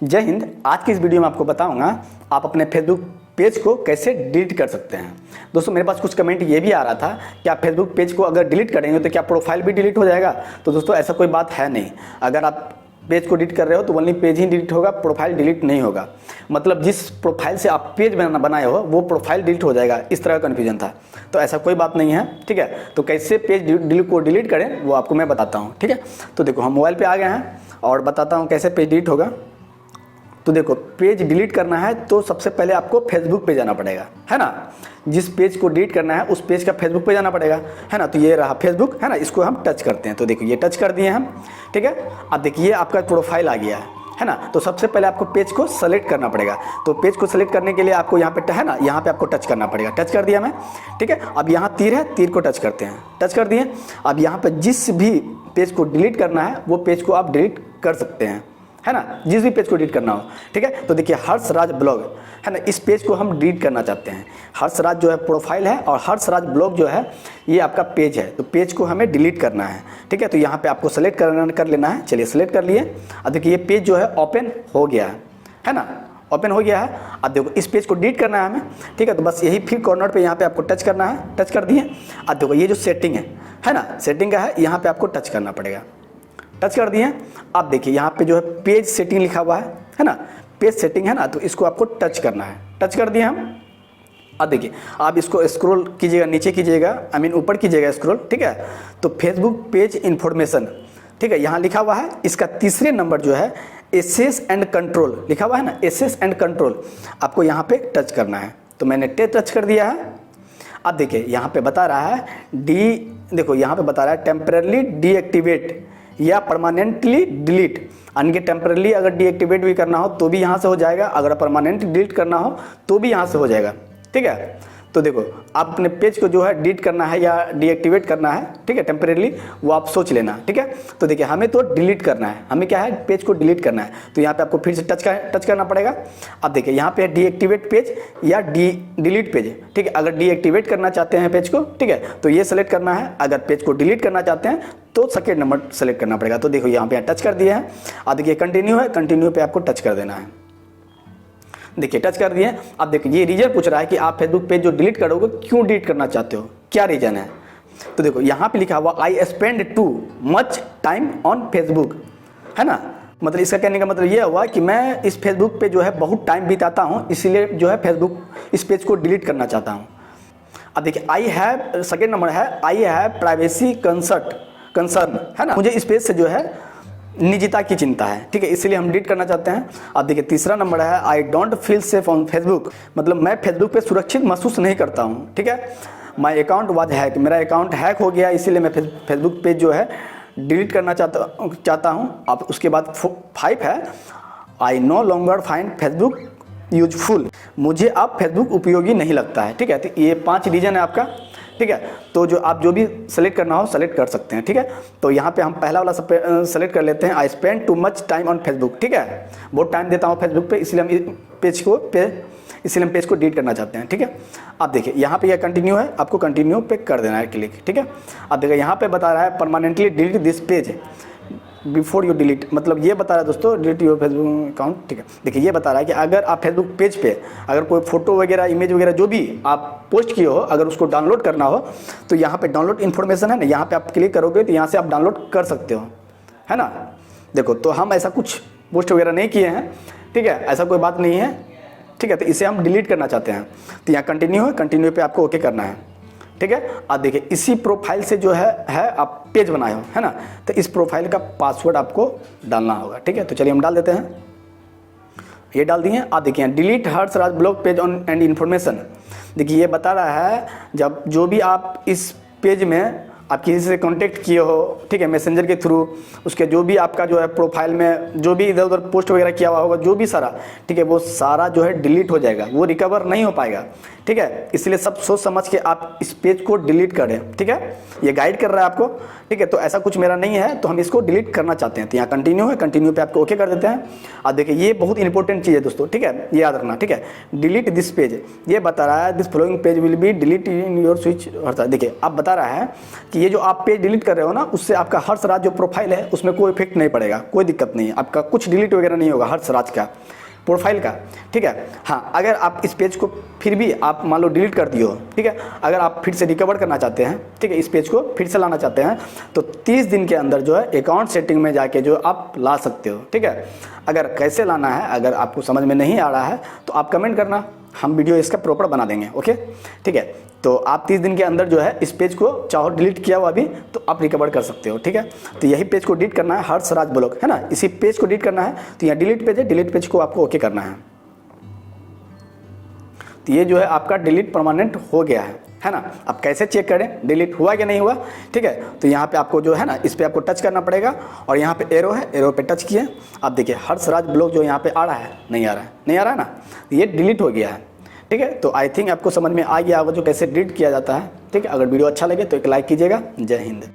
जय हिंद। आज की इस वीडियो में आपको बताऊंगा आप अपने फेसबुक पेज को कैसे डिलीट कर सकते हैं। दोस्तों मेरे पास कुछ कमेंट ये भी आ रहा था कि आप फेसबुक पेज को अगर डिलीट करेंगे तो क्या प्रोफाइल भी डिलीट हो जाएगा। तो दोस्तों ऐसा कोई बात है नहीं। अगर आप पेज को डिलीट कर रहे हो तो ओनली पेज ही डिलीट होगा, प्रोफाइल डिलीट नहीं होगा। मतलब जिस प्रोफाइल से आप पेज बनाए हो वो प्रोफाइल डिलीट हो जाएगा, इस तरह का कन्फ्यूजन था। तो ऐसा कोई बात नहीं है, ठीक है। तो कैसे पेज को डिलीट करें वो आपको मैं बताता हूँ, ठीक है। तो देखो हम मोबाइल पे आ गए हैं और बताता हूँ कैसे पेज डिलीट होगा। तो देखो पेज डिलीट करना है तो सबसे पहले आपको फेसबुक पे जाना पड़ेगा, है ना। जिस पेज को डिलीट करना है उस पेज का फेसबुक पे जाना पड़ेगा, है ना। तो ये रहा फेसबुक, है ना। इसको हम टच करते हैं तो देखो ये टच कर दिए हम, ठीक है। अब देखिए आपका प्रोफाइल आ गया है ना। तो सबसे पहले आपको पेज को सेलेक्ट करना पड़ेगा। तो पेज को सेलेक्ट करने के लिए आपको यहाँ पे है ना, यहाँ पे आपको टच करना पड़ेगा। टच कर दिया मैं, ठीक है। अब यहाँ तीर है, तीर को टच करते हैं, टच कर दिए। अब यहाँ पे जिस भी पेज को डिलीट करना है वो पेज को आप डिलीट कर सकते हैं, है ना। जिस भी पेज को डिलीट करना हो, ठीक है। तो देखिए हर्षराज ब्लॉग, है ना, इस पेज को हम डिलीट करना चाहते हैं। हर्षराज जो है प्रोफाइल है और हर्षराज ब्लॉग जो है ये आपका पेज है। तो पेज को हमें डिलीट करना है, ठीक है। तो यहाँ पे आपको सेलेक्ट कर लेना है। चलिए सेलेक्ट कर लिए। अब देखिए ये पेज जो है ओपन हो गया है ना, ओपन हो गया है। अब देखो इस पेज को डिलीट करना है हमें, ठीक है। तो बस यही फिर कॉर्नर पे यहाँ पे आपको टच करना है, टच कर दिए। अब देखो ये जो सेटिंग है ना, सेटिंग का है, यहाँ पे आपको टच करना पड़ेगा। टच कर दिए। अब देखिए यहाँ पे जो है पेज सेटिंग लिखा हुआ है ना, पेज सेटिंग है ना। तो इसको आपको टच करना है, टच कर दिए हम। अब देखिए आप इसको स्क्रॉल कीजिएगा, नीचे कीजिएगा, आई मीन ऊपर कीजिएगा स्क्रॉल, ठीक है। तो फेसबुक पेज इन्फॉर्मेशन, ठीक है, यहाँ लिखा हुआ है। इसका तीसरे नंबर जो है एक्सेस एंड कंट्रोल लिखा हुआ है ना, एक्सेस एंड कंट्रोल, आपको यहाँ पे टच करना है। तो मैंने टच कर दिया है। अब देखिए यहाँ पे बता रहा है देखो यहाँ पे बता रहा है टेम्परली डीएक्टिवेट या परमानेंटली डिलीट। यानी कि टेम्परली अगर डीएक्टिवेट भी करना हो तो भी यहाँ से हो जाएगा, अगर परमानेंट डिलीट करना हो तो भी यहाँ से हो जाएगा, ठीक है। तो देखो आप अपने पेज को जो है डिलीट करना है या डीएक्टिवेट करना है, ठीक है, टेम्परेली, वो आप सोच लेना, ठीक है। तो देखिए हमें तो डिलीट करना है, हमें क्या है, पेज को डिलीट करना है। तो यहाँ पे आपको फिर से टच करना पड़ेगा। अब देखिए यहाँ पे डीएक्टिवेट पेज या डिलीट पेज, ठीक है। अगर डीएक्टिवेट करना चाहते हैं पेज को, ठीक है, तो ये सेलेक्ट करना है। अगर पेज को डिलीट करना चाहते हैं तो सेकेंड नंबर सेलेक्ट करना पड़ेगा। तो देखो यहाँ पे टच कर दिया है। अब देखिए कंटिन्यू है, कंटिन्यू पे आपको टच कर देना है। देखिए टच कर दिए। अब देखिए ये रीजन पूछ रहा है कि आप फेसबुक पेज जो डिलीट करोगे क्यों डिलीट करना चाहते हो, क्या रीजन है। तो देखो यहाँ पे लिखा हुआ I spend too much time on Facebook, है ना। मतलब इसका कहने का मतलब ये हुआ कि मैं इस फेसबुक पे जो है बहुत टाइम बिताता हूँ, इसीलिए जो है फेसबुक इस पेज को डिलीट करना चाहता हूँ। अब देखिए आई हैव, सेकेंड नंबर है आई हैव प्राइवेसी कंसर्न, है ना। मुझे इस पेज से जो है निजता की चिंता है, ठीक है, इसलिए हम डिलीट करना चाहते हैं। अब देखिए तीसरा नंबर है I don't feel safe on Facebook, मतलब मैं फेसबुक पे सुरक्षित महसूस नहीं करता हूँ, ठीक है। माई अकाउंट वाज हैक, मेरा अकाउंट हैक हो गया, इसीलिए मैं फेसबुक पेज जो है डिलीट करना चाहता हूँ। अब उसके बाद 5 है I know longer find Facebook useful, मुझे अब फेसबुक उपयोगी नहीं लगता है, ठीक है। तो ये 5 रीजन है आपका, ठीक है। तो जो आप जो भी सेलेक्ट करना हो सेलेक्ट कर सकते हैं, ठीक है। तो यहाँ पे हम पहला वाला सेलेक्ट कर लेते हैं, I spend too much time on Facebook, ठीक है। बहुत टाइम देता हूँ फेसबुक पे, इसलिए हम पेज को डिलीट करना चाहते हैं, ठीक है। अब देखिए यहाँ पे यह कंटिन्यू है, आपको कंटिन्यू पे कर देना है क्लिक, ठीक है। अब देखिए यहाँ पे बता रहा है permanently delete this page before you delete, मतलब ये बता रहा है दोस्तों डिलीट योर फेसबुक अकाउंट, ठीक है। देखिए ये बता रहा है कि अगर आप फेसबुक पेज पे अगर कोई फोटो वगैरह, इमेज वगैरह जो भी आप पोस्ट किए हो, अगर उसको डाउनलोड करना हो तो यहाँ पे डाउनलोड इन्फॉर्मेशन है ना, यहाँ पे आप क्लिक करोगे तो यहाँ से आप डाउनलोड कर सकते हो, है ना। देखो तो हम ऐसा कुछ पोस्ट वगैरह नहीं किए हैं, ठीक है, ऐसा कोई बात नहीं है, ठीक है। तो इसे हम डिलीट करना चाहते हैं। तो यहाँ कंटिन्यू है, कंटिन्यू पे आपको ओके करना है, ठीक है। अब देखिए इसी प्रोफाइल से जो है आप पेज बनाए हो, है ना। तो इस प्रोफाइल का पासवर्ड आपको डालना होगा, ठीक है। तो चलिए हम डाल देते हैं, ये डाल दिए। आप देखिए delete Harshraj blog page on and information, देखिए ये बता रहा है जब जो भी आप इस पेज में आप किसी से कांटेक्ट किए हो, ठीक है, मैसेंजर के थ्रू, उसके जो भी आपका जो है प्रोफाइल में जो भी इधर उधर पोस्ट वगैरह किया हुआ होगा, जो भी सारा, ठीक है, वो सारा जो है डिलीट हो जाएगा, वो रिकवर नहीं हो पाएगा, ठीक है। इसलिए सब सोच समझ के आप इस पेज को डिलीट करें, ठीक है। ये गाइड कर रहा है आपको, ठीक है। तो ऐसा कुछ मेरा नहीं है, तो हम इसको डिलीट करना चाहते हैं, तो यहाँ कंटिन्यू है, कंटिन्यू पे आपको ओके कर देते हैं। अब देखिए ये बहुत इंपॉर्टेंट चीज़ है दोस्तों, ठीक है, ये याद रखना, ठीक है। डिलीट दिस पेज, ये बता रहा है this following page will be delete in your switch. देखिए आप बता रहा है कि ये जो आप पेज डिलीट कर रहे हो ना, उससे आपका हर्षराज जो प्रोफाइल है उसमें कोई इफेक्ट नहीं पड़ेगा, कोई दिक्कत नहीं है, आपका कुछ डिलीट वगैरह नहीं होगा हर्षराज का प्रोफाइल का, ठीक है। हाँ, अगर आप इस पेज को फिर भी आप मान लो डिलीट कर दियो, ठीक है, अगर आप फिर से रिकवर करना चाहते हैं, ठीक है, इस पेज को फिर से लाना चाहते हैं, तो 30 दिन के अंदर जो है अकाउंट सेटिंग में जाके जो आप ला सकते हो, ठीक है। अगर कैसे लाना है, अगर आपको समझ में नहीं आ रहा है तो आप कमेंट करना, हम वीडियो इसका प्रॉपर बना देंगे, ओके, ठीक है। तो आप 30 दिन के अंदर जो है इस पेज को चाहो डिलीट किया हुआ अभी तो आप रिकवर कर सकते हो, ठीक है। तो यही पेज को डिलीट करना है, हर्षराज ब्लॉग है ना, इसी पेज को डिलीट करना है। तो यहाँ डिलीट पेज है, डिलीट पेज को आपको ओके करना है। तो ये जो है आपका डिलीट परमानेंट हो गया है ना। अब कैसे चेक करें डिलीट हुआ कि नहीं हुआ, ठीक है। तो यहाँ पे आपको जो है ना, इस पर आपको टच करना पड़ेगा और यहाँ पे एरो है, एरो पे टच किए, आप देखिए हर्षराज ब्लॉग जो यहाँ पे आ रहा है, नहीं आ रहा है, नहीं आ रहा है ना, ये डिलीट हो गया है, ठीक है। तो आई थिंक आपको समझ में आ गया होगा जो कैसे डिलीट किया जाता है, ठीक है। अगर वीडियो अच्छा लगे तो एक लाइक कीजिएगा। जय हिंद।